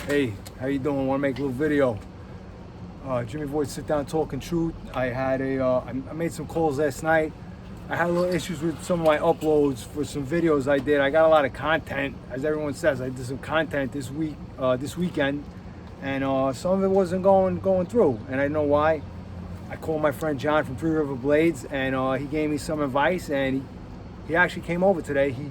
Hey, how you doing? Want to make a little video? JimmyVoid Sit Down Talking Truth. I had I made some calls last night. I had a little issues with some of my uploads for some videos I did. I got a lot of content, as everyone says. I did some content this weekend, and some of it wasn't going through, and I know why. I called my friend John from RiverBlades, and he gave me some advice, and he actually came over today. He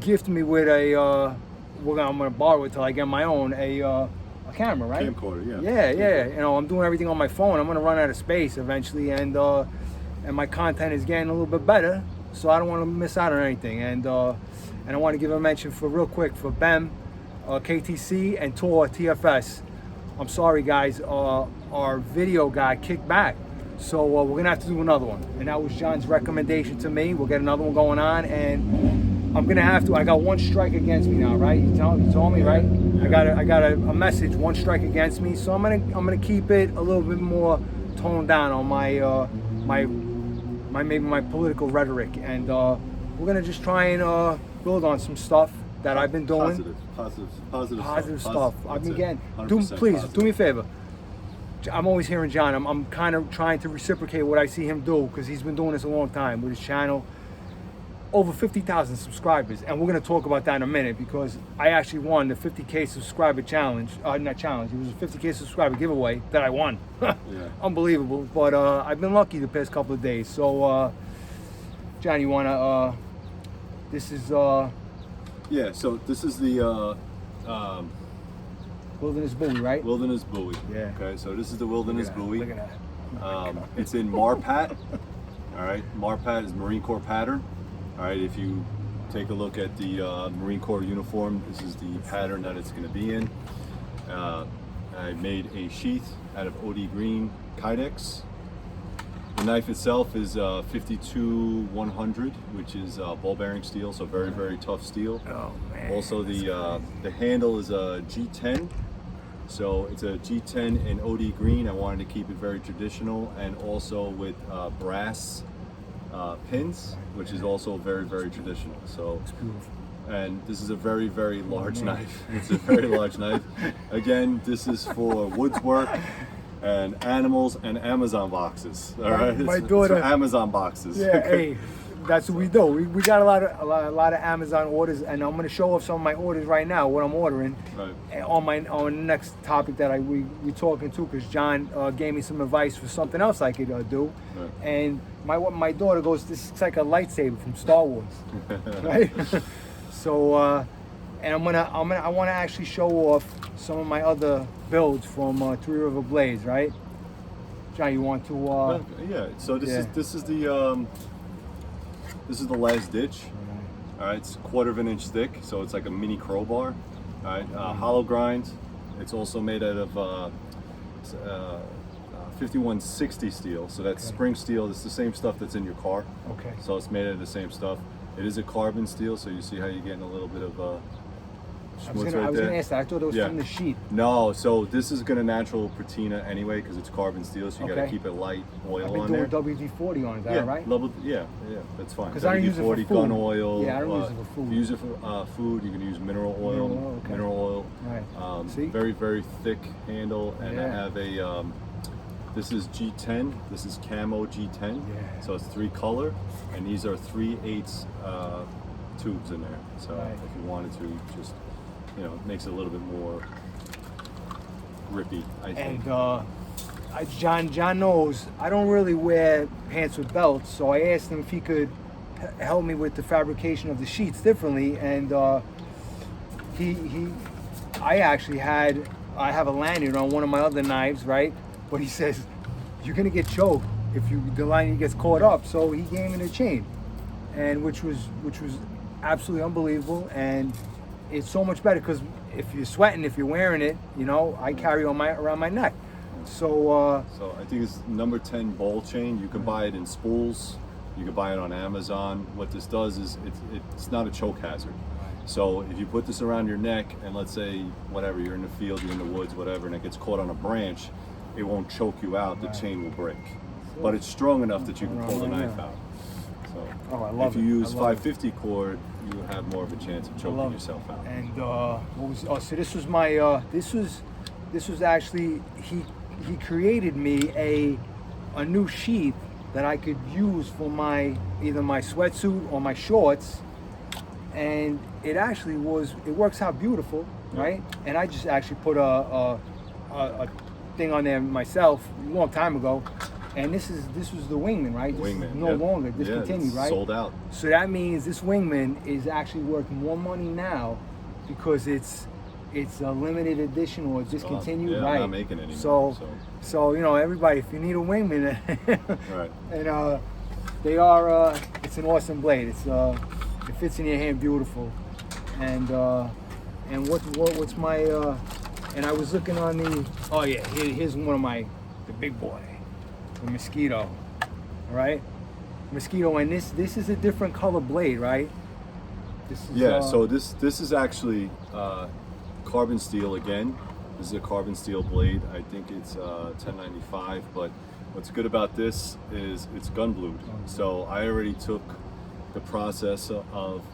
gifted me with a I'm gonna borrow it till I get my own a camera, right? Camcorder, yeah. Yeah. You know, I'm doing everything on my phone. I'm gonna run out of space eventually, and my content is getting a little bit better, so I don't want to miss out on anything. And I want to give a mention for real quick for BEM, KTC, and Tor TFS. I'm sorry, guys. Our video got kicked back, so we're gonna have to do another one. And that was John's recommendation to me. We'll get another one going on, and I'm gonna have to. I got one strike against me now, right? You told me, right? Yeah. I got a message, one strike against me. So I'm gonna keep it a little bit more toned down on my maybe my political rhetoric, and we're gonna just try and build on some stuff that I've been doing. Positive stuff. I've been getting. Please positive. do me a favor. I'm always hearing John. I'm kind of trying to reciprocate what I see him do, because he's been doing this a long time with his channel. Over 50,000 subscribers, and we're going to talk about that in a minute, because I actually won the 50K subscriber challenge. Not challenge, it was a 50K subscriber giveaway that I won. Yeah. Unbelievable. But I've been lucky the past couple of days. So John, you want to this is Yeah, so this is the Wilderness Buoy, right? Wilderness Buoy. Yeah. Okay, so this is the Wilderness Buoy. Look at that. It's in MARPAT. All right, MARPAT is Marine Corps pattern. All right, if you take a look at the Marine Corps uniform, this is the pattern that it's going to be in. I made a sheath out of OD green Kydex. The knife itself is 52-100, which is ball bearing steel, so very, very tough steel. Oh man. Also, the handle is a G10. So it's a G10 in OD green. I wanted to keep it very traditional, and also with brass pins, which is also very, very traditional. So It's beautiful. and this is a very, very large knife. It's a very large knife. Again, this is for woods work and animals and Amazon boxes. All right, My it's daughter. for Amazon boxes. Yeah, hey, that's what we do. We got a lot of Amazon orders, and I'm gonna show off some of my orders right now, what I'm ordering. Right. On the next topic that we talking to, because John gave me some advice for something else I could do. Right. And my daughter goes, this is like a lightsaber from Star Wars, right? So and I want to actually show off some of my other builds from Three River Blades, right? John, you want to? Yeah. So this is the last ditch. All right, it's 1/4 of an inch thick, so it's like a mini crowbar. All right, hollow grind. It's also made out of 5160 steel, so that's spring steel. It's the same stuff that's in your car. Okay. So it's made out of the same stuff. It is a carbon steel, so you see how you're getting a little bit of I schmutz was right gonna there. ask that. I thought it was from the sheet. No, so this is gonna natural patina anyway, because it's carbon steel, so you gotta Okay. keep it light oil I've been on doing there. WD-40 on it, is that right? Yeah, that's fine. 'Cause I don't use it for WD-40 food. gun oil. Yeah, I don't use it for food. If you use it for food, you can use mineral oil. Mineral oil, okay. Mineral oil. Right. See? Very, very thick handle, and I Yeah. have a. This is G10. This is camo G10. Yeah. So it's 3 color, and these are 3/8 tubes in there. So Right. if you wanted to, just it makes it a little bit more grippy, I think. And John knows I don't really wear pants with belts, so I asked him if he could help me with the fabrication of the sheets differently, and I have a lanyard on one of my other knives, right? But he says you're gonna get choked if the lanyard gets caught up, so he gave me the chain, and which was absolutely unbelievable, and it's so much better, because if you're sweating, if you're wearing it, I carry around my neck. So So I think it's number 10 ball chain. You can buy it in spools. You can buy it on Amazon. What this does is it's not a choke hazard. So if you put this around your neck, and let's say whatever, you're in the field, you're in the woods, whatever, and it gets caught on a branch, it won't choke you out. The chain will break, but it's strong enough that you can pull the knife out. So I love if you it. use I love it. 550 cord, you have more of a chance of choking yourself out. And what was? Oh, so this was my. This was actually he created me a new sheath that I could use for either my sweatsuit or my shorts, and it works out beautiful, right? And I just actually put a thing on there myself a long time ago, and this was the Wingman, right? This Wingman, is no longer discontinued, right? Sold out. So that means this Wingman is actually worth more money now because it's a limited edition or discontinued, yeah, right? I'm not making it anymore. So everybody, if you need a Wingman, right. and they are, it's an awesome blade. It fits in your hand beautiful, and what's my and I was looking on the here's one of the big boy, the Mosquito, all right, Mosquito, and this is a different color blade, right? This is, so this is actually carbon steel again. This is a carbon steel blade. I think it's 1095, but what's good about this is it's gun blued. So I already took the process of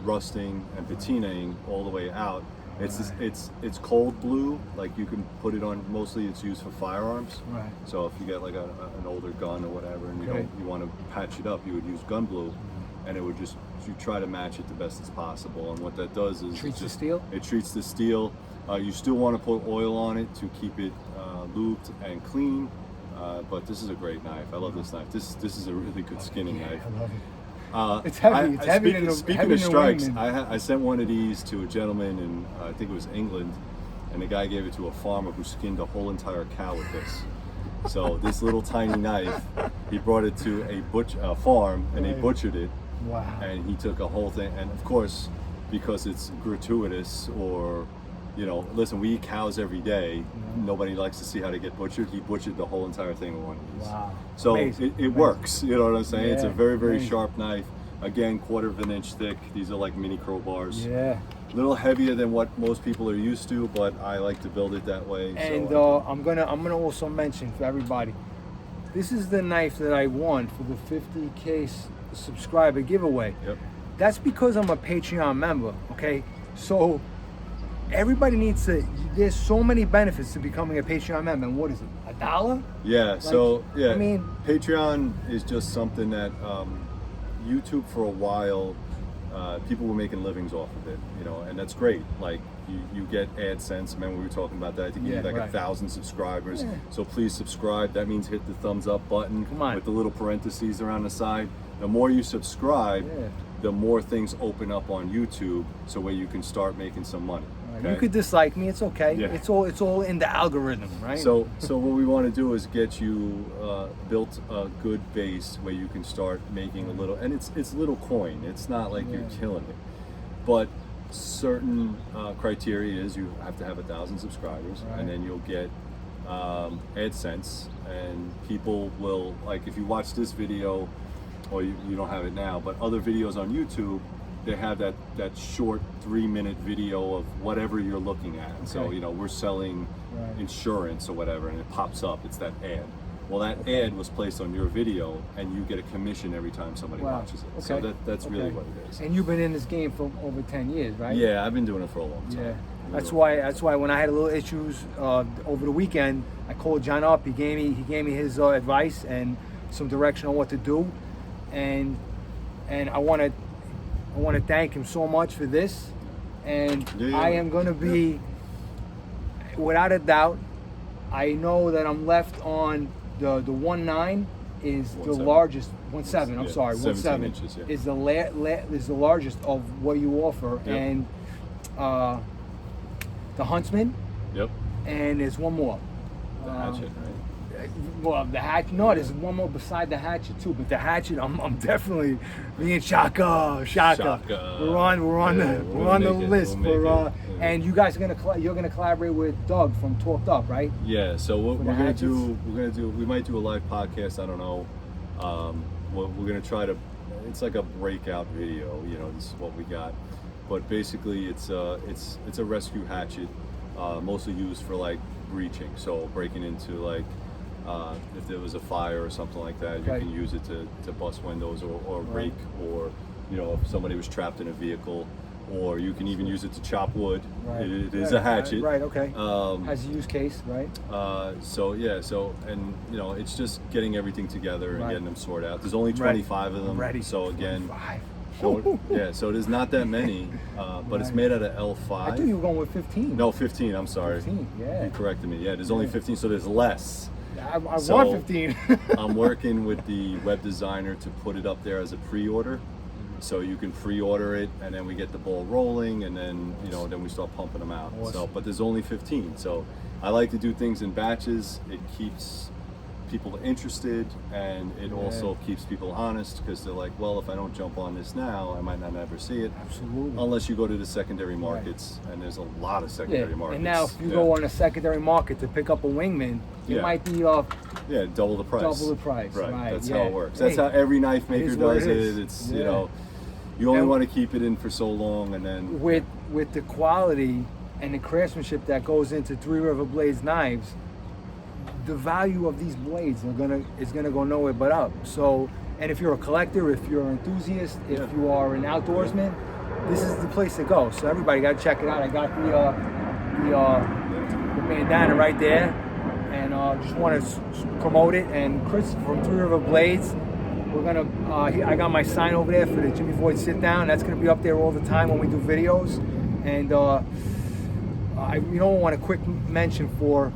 rusting and patinaing all the way out. It's cold blue, like you can put it on. Mostly it's used for firearms. Right. So if you get like an older gun or whatever, and you want to patch it up, you would use gun blue, and it would you try to match it the best as possible. And what that does is treats the steel. It treats the steel. You still want to put oil on it to keep it lubed and clean. But this is a great knife. I love this knife. This is a really good skinning knife. I love it. It's heavy. It's heavy. Speaking of strikes, I sent one of these to a gentleman in I think it was England, and the guy gave it to a farmer who skinned a whole entire cow with this. So this little tiny knife, he brought it to a farm, and they butchered it. Wow. And he took a whole thing, and of course, because it's gratuitous, or listen, we eat cows every day. Nobody likes to see how they get butchered. He butchered the whole entire thing with one of these. Wow. So Amazing. it works. You know what I'm saying? Yeah, it's a very, very amazing. sharp knife. Again, 1/4 of an inch thick. These are like mini crowbars. Yeah. A little heavier than what most people are used to, but I like to build it that way. And so I'm gonna also mention for everybody, this is the knife that I won for the 50K subscriber giveaway. Yep. That's because I'm a Patreon member. Okay, so everybody needs to. There's so many benefits to becoming a Patreon member. And what is it? $1? Yeah. So yeah. I mean, Patreon is just something that YouTube for a while. People were making livings off of it, and that's great. Like you get AdSense. Remember we were talking about that? I think you need like 1,000 subscribers. Yeah. So please subscribe. That means hit the thumbs up button with the little parentheses around the side. The more you subscribe, the more things open up on YouTube, so where you can start making some money. Okay? You could dislike me. It's okay. Yeah. It's all in the algorithm, right? So what we want to do is get you built a good base where you can start making a little, and it's little coin. It's not like you're killing it, but certain criteria is you have to have 1,000 subscribers, and then you'll get AdSense, and people will, like, if you watch this video, or you don't have it now, but other videos on YouTube, they have that short 3-minute video of whatever you're looking at. Okay. So we're selling insurance or whatever, and it pops up. It's that ad. Well, that ad was placed on your video, and you get a commission every time somebody watches it. Okay. So that's really what it is. And you've been in this game for over 10 years, right? Yeah, I've been doing it for a long time. Yeah. That's why when I had a little issues over the weekend, I called John up. He gave me his advice and some direction on what to do, and I want to thank him so much for this. And I am going to be, without a doubt, I know that I'm left on the 1.9 is the largest. 1.7. I'm sorry, 1.7 inches, is the largest of what you offer, and the Huntsman. Yep. And there's one more. The hatchet, right? Well, the hatchet. No, there's one more beside the hatchet too. But the hatchet, I'm definitely me and Shaka. We're on the list for. And you guys are you're gonna collaborate with Doug from Talked Up, right? Yeah. So what we're gonna do, we might do a live podcast. I don't know. We're gonna try to. It's like a breakout video. This is what we got. But basically, it's a rescue hatchet, mostly used for like breaching. So breaking into like. If there was a fire or something like that, you can use it to bust windows or rake or you know, if somebody was trapped in a vehicle, or you can even use it to chop wood. Right. It is a hatchet. Right. Okay. Has a use case, right? So yeah. So and you know, it's just getting everything together and Right. getting them sorted out. There's only 25 of them. Ready. So again. 25. So, yeah, so there's not that many, but it's made out of L5. I thought you were going with 15. No, 15, I'm sorry. 15, yeah. You corrected me. Yeah, there's only 15, so there's less. I So, want 15. I'm working with the web designer to put it up there as a pre-order. So you can pre-order it, and then we get the ball rolling, and then, you know, then we start pumping them out. Awesome. So, but there's only 15. So I like to do things in batches. It keeps people interested, and it also keeps people honest, because they're like, well, if I don't jump on this now, I might not ever see it. Absolutely. Unless you go to the secondary markets, and there's a lot of secondary markets. And now if you go on a secondary market to pick up a wingman, it might be double the price. double the price. Right. That's how it works. That's how every knife maker does it. It's you know, you only want to keep it in for so long, and then with the quality and the craftsmanship that goes into Three River Blades knives, the value of these blades is gonna go nowhere but up. So, and if you're a collector, if you're an enthusiast, if you are an outdoorsman, this is the place to go. So everybody got to check it out. I got the bandana right there, and just want to promote it. And Chris from Three River Blades, we're gonna. I got my sign over there for the JimmyVoid Sit Down. That's gonna be up there all the time when we do videos. And I want a quick mention for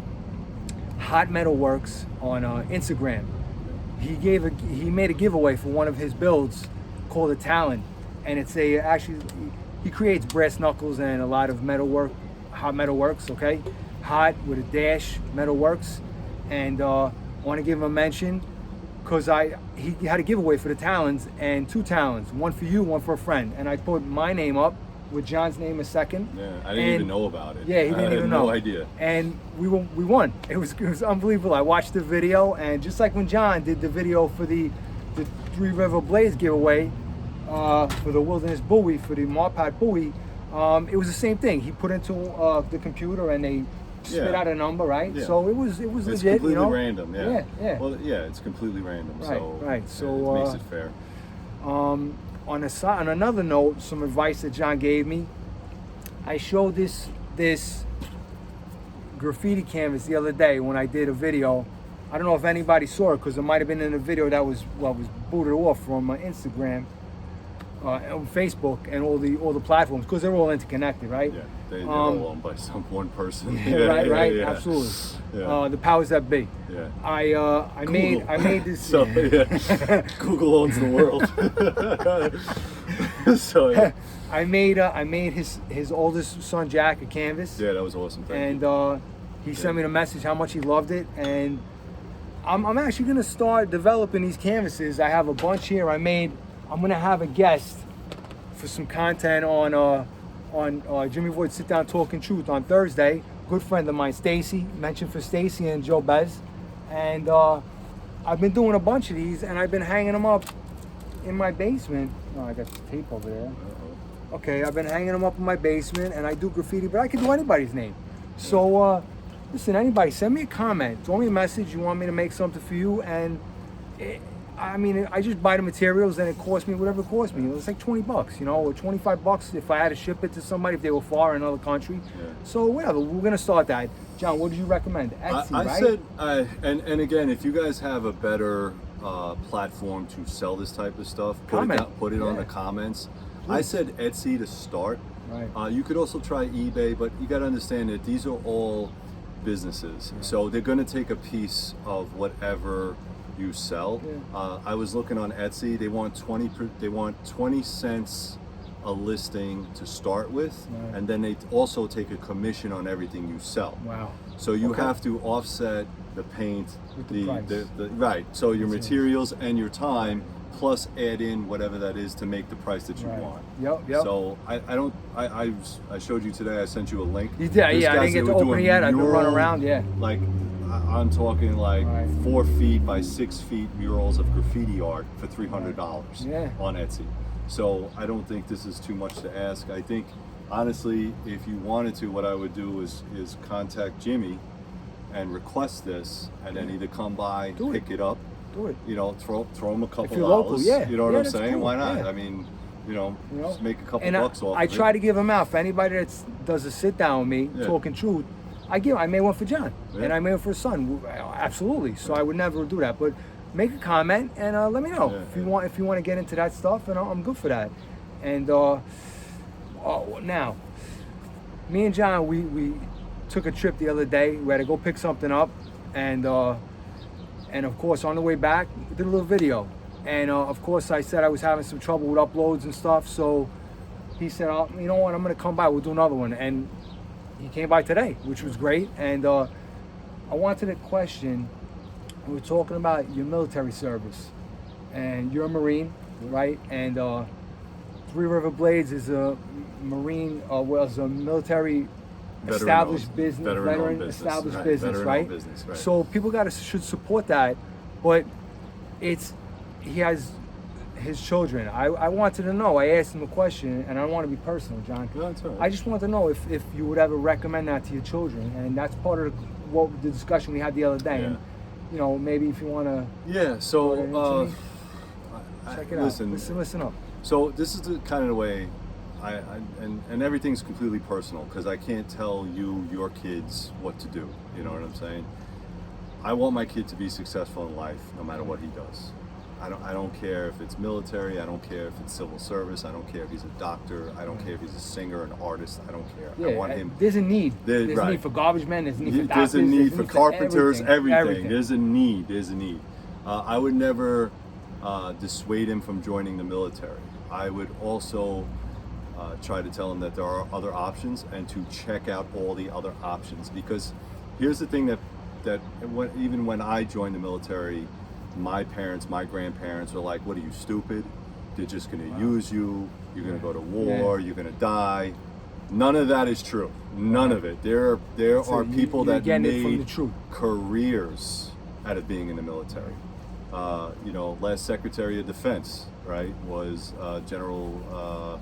Hot Metal Works on Instagram. He made a giveaway for one of his builds called a Talon, and it's he creates brass knuckles and a lot of metal work. Hot Metal Works, okay, hot with a dash Metal Works, and I want to give him a mention because he had a giveaway for the Talons, and 2 Talons, one for you, one for a friend, and I put my name up with John's name a second. Yeah, I didn't even know about it. Yeah, he didn't even know. No idea. And we won. It was unbelievable. I watched the video, and just like when John did the video for the Three River Blades giveaway for the Wilderness Buoy, for the Marpat Buoy, it was the same thing. He put into the computer, and they spit out a number, right? Yeah. So it was it's legit. Completely random. Yeah. Yeah. Well, yeah, it's completely random. Right. So it makes it fair. On another note, some advice that John gave me. I showed this graffiti canvas the other day when I did a video. I don't know if anybody saw it because it might have been in a video that was booted off from Instagram, on Facebook, and all the platforms, because they're all interconnected, right? Yeah, they're all owned by some one person. Right, absolutely. Yeah. The powers that be. Yeah. I made this. So Google owns the world. So yeah. I made his oldest son Jack a canvas. Yeah, that was awesome. Thank you. And he sent me the message how much he loved it, and I'm actually gonna start developing these canvases. I have a bunch here. I'm gonna have a guest for some content on JimmyVoid Sit Down Talking Truth on Thursday. Good friend of mine, Stacy. Mention for Stacy and Joe Bez. And I've been doing a bunch of these, and I've been hanging them up in my basement. Oh, I got the tape over there. Okay, I've been hanging them up in my basement, and I do graffiti, but I can do anybody's name. So, listen, anybody, send me a comment. Throw me a message. You want me to make something for you, and I just buy the materials, and it costs me whatever it costs me. It's like $20, or $25 if I had to ship it to somebody if they were far in another country. Yeah. So whatever, we're gonna start that. John, what did you recommend? Etsy, I right? said, and again, if you guys have a better platform to sell this type of stuff, put it on the comments. Please. I said Etsy to start. Right. You could also try eBay, but you got to understand that these are all businesses, so they're going to take a piece of whatever you sell. Yeah. I was looking on Etsy. They want 20 cents a listing to start with, and then they also take a commission on everything you sell. Wow. So you have to offset the paint, with the price. Right. So your materials and your time, plus add in whatever that is to make the price that you want. Yep. So I showed you today. I sent you a link. You did, I didn't get to open it yet. I've been running around. Like I'm talking like 4 feet by 6 feet murals of graffiti art for $300 on Etsy. So I don't think this is too much to ask. I think honestly, if you wanted to, what I would do is contact Jimmy and request this, and then either come by, pick it up. Do it. Throw him a couple if you're dollars. local, You know what I'm saying? Cool. Why not? Yeah. I mean, just make a couple and bucks off. I of try it. to give them out for anybody that does a sit down with me, Yeah. talking truth. I made one for John, Yeah. and I made one for his son. Absolutely. So I would never do that, but make a comment and let me know if you want to get into that stuff, and I'm good for that. And now, me and John, we took a trip the other day. We had to go pick something up, and of course on the way back, we did a little video. And of course I said I was having some trouble with uploads and stuff. So he said, oh, you know what, I'm gonna come by. We'll do another one. And he came by today, which was great. And I wanted to question. We were talking about your military service, and you're a Marine, right? And RiverBlades is a Marine, was a military established business, veteran established business, right? So people should support that, but he has his children. I wanted to know. I asked him a question, and I don't want to be personal, John. No, that's all right. I just want to know if you would ever recommend that to your children, and that's part of the discussion we had the other day. Yeah. And, maybe if you want to. Yeah. So check it listen, out. Listen up. So this is the kind of the way and everything's completely personal, because I can't tell your kids what to do. You know what I'm saying? I want my kid to be successful in life, no matter what he does. I don't care if it's military. I don't care if it's civil service. I don't care if he's a doctor. I don't care if he's a singer, an artist. I don't care. Yeah, I want him. There's a need. There's a right. need for garbage men. There's a need for doctors. There's a need for carpenters. Everything. There's a need. There's a need. I would never dissuade him from joining the military. I would also try to tell him that there are other options, and to check out all the other options. Because here's the thing even when I joined the military, my parents, my grandparents were like, what are you, stupid? They're just going to use you. You're going to go to war. You're going to die. None of that is true. None of it. There are people that made careers out of being in the military. Last Secretary of Defense, right, was General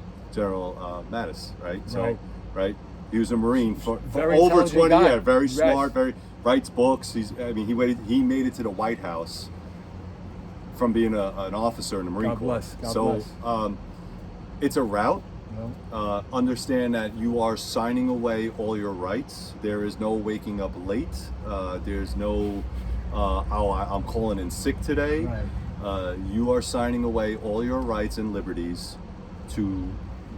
Mattis, right? So, right. He was a Marine for over 20 years. Very smart. Very writes books. He made it to the White House from being an officer in the Marine Corps. God bless. It's a route. Understand that you are signing away all your rights. There is no waking up late. There's no, I'm calling in sick today. Right. You are signing away all your rights and liberties to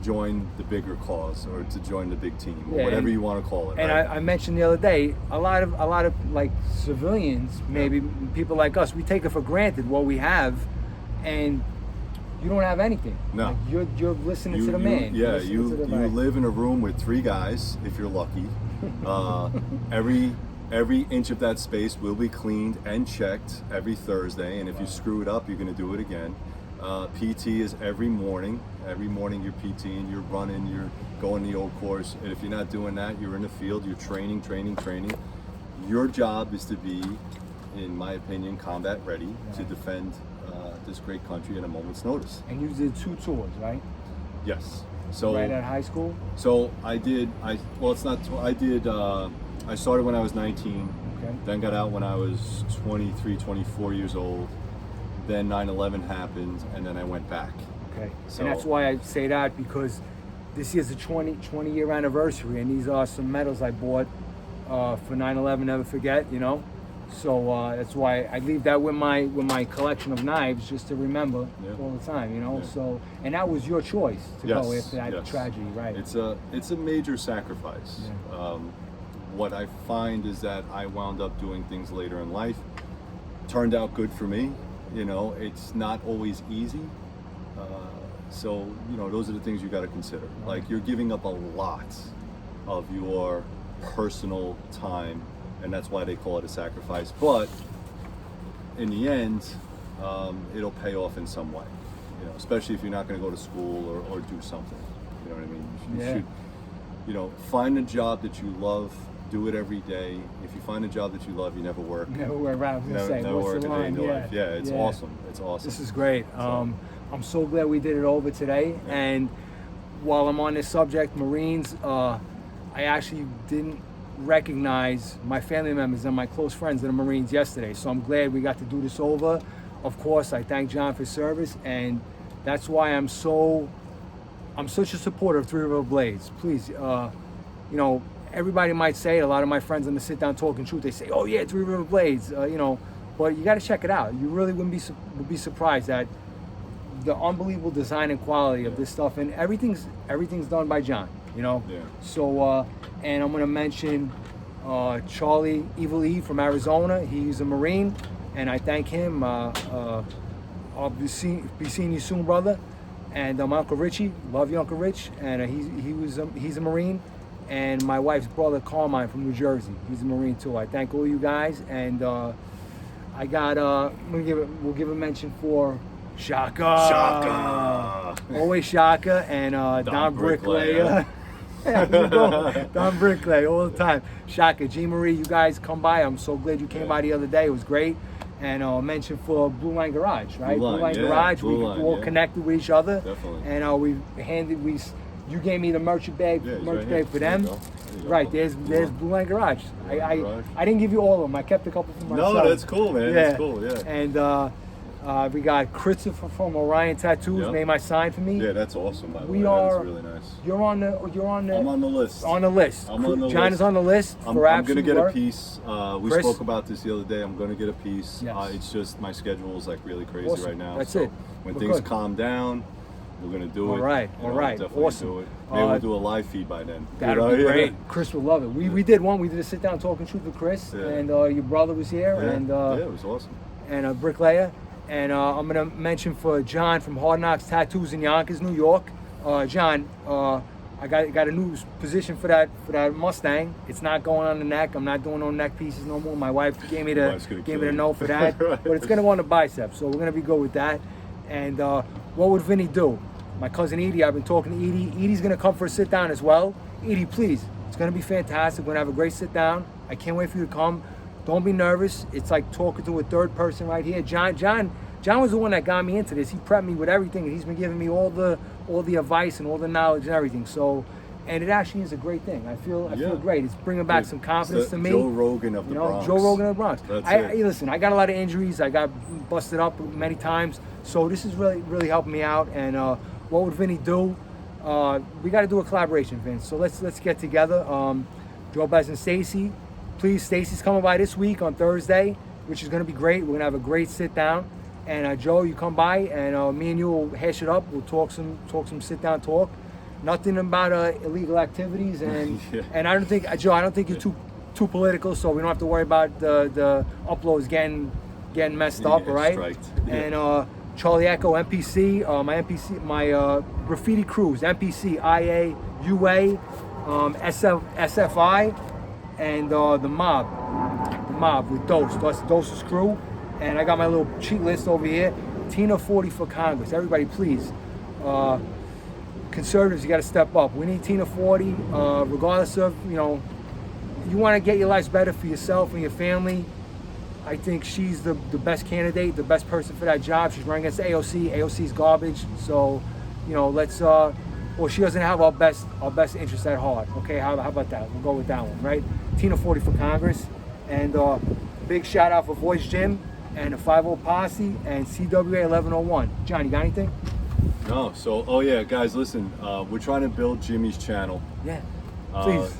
join the bigger cause, or to join the big team, or whatever you want to call it. And right? I mentioned the other day, a lot of like civilians, maybe people like us, we take it for granted what we have, and you don't have anything. No, like you're listening to the man. You live in a room with 3 guys if you're lucky. Every inch of that space will be cleaned and checked every Thursday, and if you screw it up, you're going to do it again. PT is every morning. Every morning you're PTing, you're running, you're going the old course. And if you're not doing that, you're in the field, you're training. Your job is to be, in my opinion, combat ready to defend this great country at a moment's notice. And you did 2 tours, right? Yes. So right at high school? So I started when I was 19, then got out when I was 23, 24 years old. Then 9/11 happened, and then I went back. Okay. So, and that's why I say that, because this year's the 20-year anniversary, and these are some medals I bought for 9/11. Never forget, So that's why I leave that with my collection of knives, just to remember all the time, Yeah. So, and that was your choice to go after that tragedy, right? It's a major sacrifice. Yeah. What I find is that I wound up doing things later in life. Turned out good for me. It's not always easy. So, those are the things you got to consider. Right. Like, you're giving up a lot of your personal time, and that's why they call it a sacrifice. But in the end, it'll pay off in some way, especially if you're not going to go to school or do something. You know what I mean? You should, find a job that you love. Do it every day. If you find a job that you love, you never work. Never work around. Never work a day in your life. Yeah, it's awesome. It's awesome. This is great. I'm so glad we did it over today. Yeah. And while I'm on this subject, Marines, I actually didn't recognize my family members and my close friends that are Marines yesterday. So I'm glad we got to do this over. Of course, I thank John for service, and that's why I'm so I'm such a supporter of RiverBlades. Please, you know, everybody might say it. A lot of my friends on the Sit Down Talking Truth, they say, "Oh yeah, it's RiverBlades," you know, but you got to check it out. You really would be surprised at the unbelievable design and quality of this stuff, and everything's done by John. You know. Yeah. So, and I'm gonna mention Charlie Evil E from Arizona. He's a Marine, and I thank him. I'll be seeing you soon, brother. And my Uncle Richie, love you, Uncle Rich, and he's a Marine. And my wife's brother Carmine from New Jersey, he's a Marine too. I thank all you guys, and I got we'll give a mention for Shaka. Shaka. Always Shaka, and Don Bricklayer. Don Bricklayer all the time. Shaka, G Marie, you guys come by. I'm so glad you came by the other day. It was great. And mention for Blue Line Garage, right? Blue Line Garage. Blue We Line, all connected with each other. Definitely. And you gave me the merch bag for them. Right, there's Blue Line Garage. I didn't give you all of them. I kept a couple for myself. No, that's cool, man. Yeah. That's cool. Yeah. And we got Christopher from Orion Tattoos made my sign for me. Yeah, that's awesome. By the way, are. That's really nice. You're on the. I'm on the list. On the list. I'm on the John list. is on the list for I'm gonna get work. a piece. We Chris? spoke about this the other day. I'm gonna get a piece. Yes. It's just my schedule is like really crazy Awesome. right now. That's so it. When We're things good. calm down, we're gonna do it. All right. You know, All right. Definitely Awesome. do it. Maybe we'll do a live feed by then. That'd be great. Chris would love it. We did one. We did a Sit Down Talking Truth with Chris, and your brother was here, and it was awesome. And Bricklayer. And I'm gonna mention for John from Hard Knocks Tattoos in Yonkers, New York. John, I got a new position for that Mustang. It's not going on the neck. I'm not doing no neck pieces no more. My wife gave me the no for that, Right. but it's gonna go on the bicep. So we're gonna be good with that. And what would Vinny do? My cousin Edie, I've been talking to Edie. Edie's gonna come for a sit down as well. Edie, please, it's gonna be fantastic. We're gonna have a great sit down. I can't wait for you to come. Don't be nervous. It's like talking to a third person right here. John was the one that got me into this. He prepped me with everything, and he's been giving me all the advice and all the knowledge and everything. So, and it actually is a great thing. I feel great. It's bringing back some confidence to me. Joe Rogan of the Bronx. Joe Rogan of the Bronx. That's Listen, I got a lot of injuries. I got busted up many times. So this is really helping me out. And what would Vinny do? We got to do a collaboration, Vince. So let's get together. Joe Bez and Stacy. Please, Stacy's coming by this week on Thursday, which is going to be great. We're going to have a great sit down. And Joe, you come by, and me and you will hash it up. We'll talk some sit down talk. Nothing about illegal activities, and and I don't think Joe, I don't think you're too political, so we don't have to worry about the uploads getting messed up, right? Striked. And Charlie Echo, MPC, my graffiti crews, MPC, IA, UA, SFI, and the mob with Dose's crew. And I got my little cheat list over here. Tina 40 for Congress. Everybody, please. Conservatives, you got to step up. We need Tina 40, regardless of, you want to get your lives better for yourself and your family. I think she's the best candidate, the best person for that job. She's running against AOC. AOC's garbage. So, let's, well, she doesn't have our best interests at heart. Okay, how about that? We'll go with that one, right? Tina 40 for Congress. And big shout out for Voice Gym and the 50 Posse and CWA 1101. John, you got anything? No. So, guys, listen. We're trying to build Jimmy's channel. Yeah.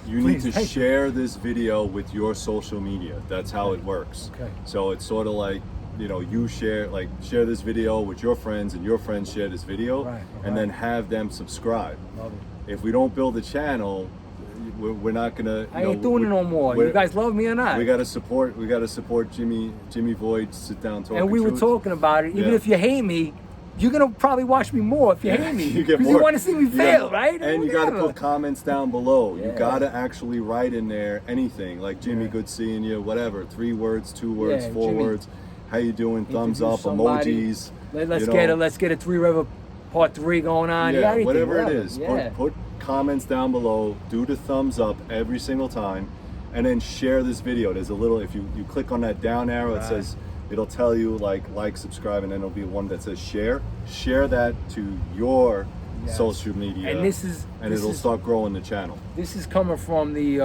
You need to share this video with your social media. That's how it works. Okay. So it's sort of like, you share this video with your friends, and your friends share this video, and then have them subscribe. Love it. If we don't build a channel, we're not gonna. I ain't doing it no more. You guys love me or not? We gotta support JimmyVoid Sit Down Talking And we were Truth. talking about it. Even if you hate me, you're gonna probably watch me more if you hate me, because you want to see me fail, right? And you gotta put comments down below. Yeah. You gotta actually write in there anything like Jimmy, good seeing you, whatever. 3 words, 2 words, 4 Jimmy, words. How you doing? Thumbs interview up, somebody. emojis. Let's get a 3 River Part 3 going on. Yeah, anything, whatever it is. Yeah. Put comments down below. Do the thumbs up every single time, and then share this video. There's a little. If you click on that down arrow, it says. It'll tell you like, subscribe, and then there'll be one that says share. Share that to your social media, and it'll start growing the channel. This is coming from the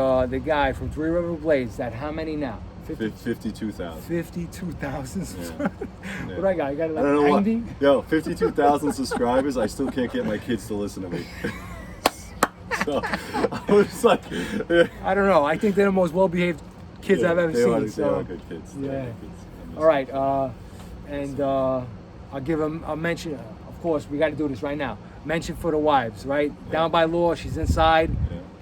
guy from RiverBlades. That how many now? 52,000. 52,000 Yeah. subscribers. Yeah. What I got? I got I don't know like 90? what. Yo, 52,000 subscribers. I still can't get my kids to listen to me. So I was like, I don't know. I think they're the most well-behaved kids I've ever they seen. Are, so they are good kids. They yeah. are good kids. All right, and I'll give them a mention. Of course, we got to do this right now. Mention for the wives, right? Yeah. Down by law, she's inside,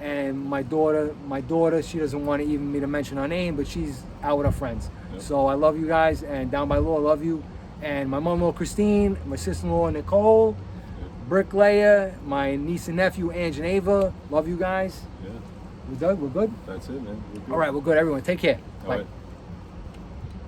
Yeah. and my daughter, she doesn't want to even me to mention her name, but she's out with her friends. Yeah. So I love you guys, and down by law, I love you, and my mom-in-law Christine, my sister-in-law Nicole, bricklayer, my niece and nephew Ange and Ava, love you guys. Yeah. We're done. We're good. That's it, man. We're good. All right, we're good. Everyone, take care. All Bye. right.